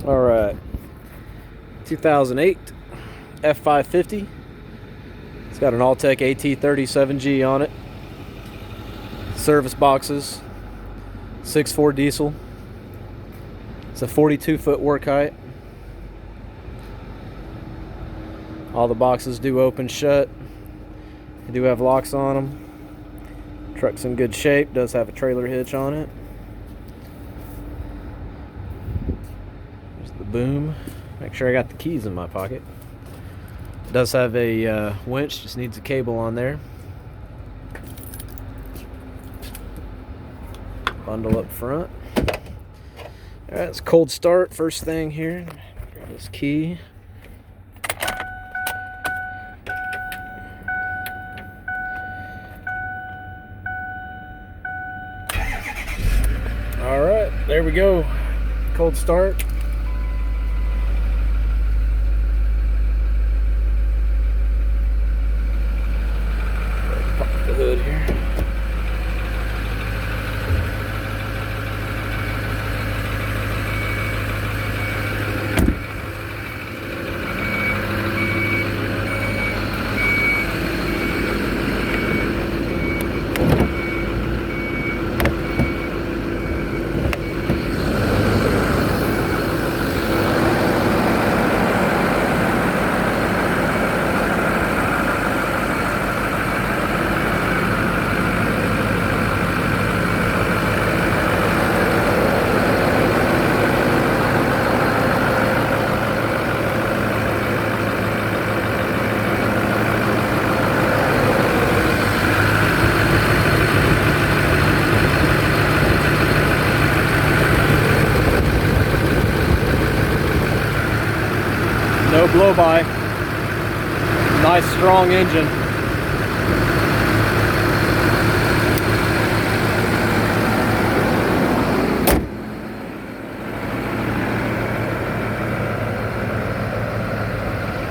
All right, 2008 f550. It's got an Alltech AT37G on it. Service boxes, 6.4 diesel. It's a 42-foot work height. All the boxes do open shut. They do have locks on them. Truck's in good shape. Does have a trailer hitch on it. There's the boom. Make sure I got the keys in my pocket. It does have a winch. Just needs a cable on there. Bundle up front. Alright, it's cold start. First thing here. Grab this key. Alright, there we go. Cold start. Pop the hood here. No blow by. Nice strong engine.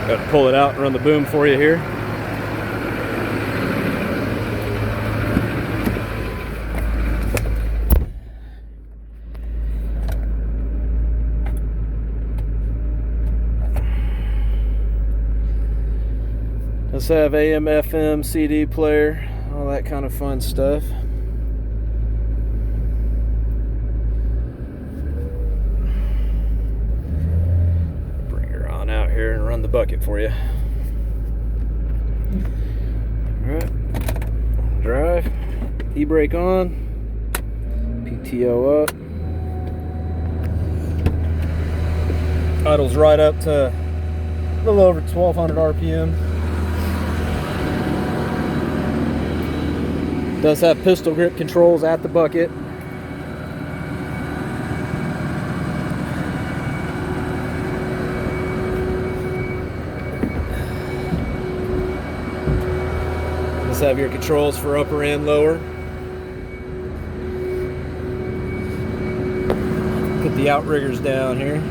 Got to pull it out and run the boom for you here. Let's have AM, FM, CD player, all that kind of fun stuff. Bring her on out here and run the bucket for you. Alright, drive, e-brake on, PTO up. Idles right up to a little over 1200 RPM. Does have pistol grip controls at the bucket. Does have your controls for upper and lower. Put the outriggers down here.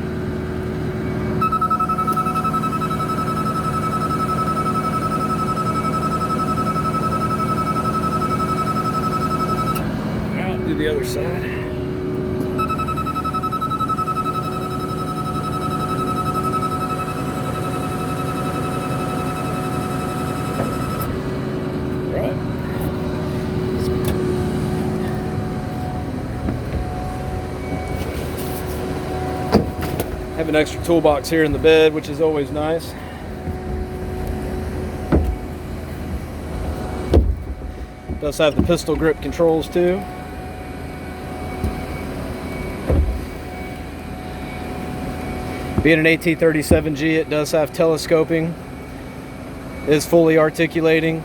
Do the other side. Right. Have an extra toolbox here in the bed, which is always nice. Does have the pistol grip controls too. Being an AT37G, it does have telescoping, is fully articulating.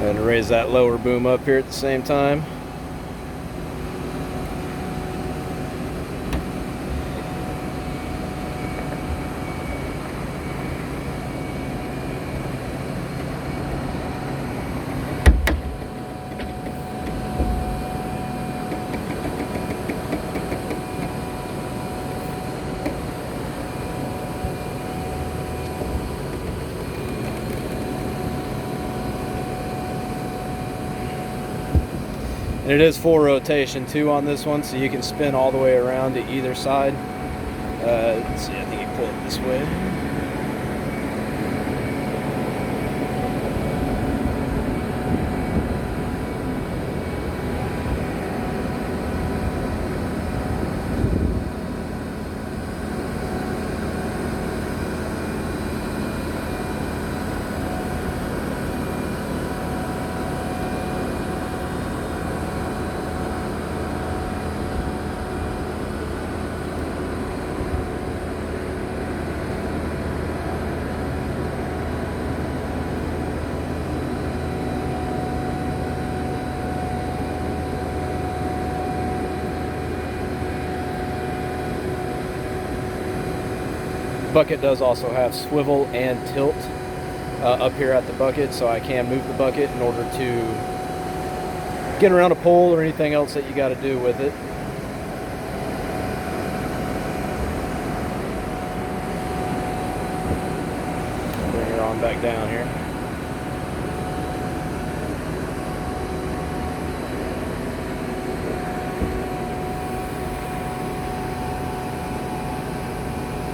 And raise that lower boom up here at the same time. And it is full rotation too on this one, so you can spin all the way around to either side. Let's see, I think you pull it this way. Bucket does also have swivel and tilt up here at the bucket, so I can move the bucket in order to get around a pole or anything else that you got to do with it. Bring her on back down here.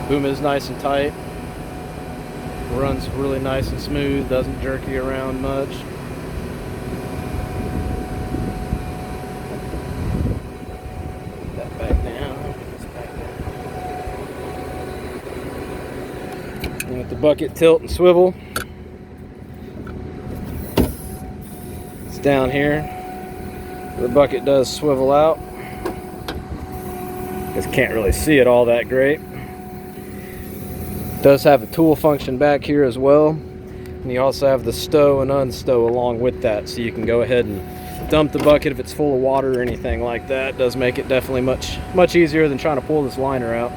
Boom is nice and tight, runs really nice and smooth, doesn't jerk you around much. Put that back down. And with the bucket tilt and swivel, it's down here. The bucket does swivel out. Just can't really see it all that great. Does have a tool function back here as well, and you also have the stow and unstow along with that, so you can go ahead and dump the bucket if it's full of water or anything like that. It does make it definitely much easier than trying to pull this liner out.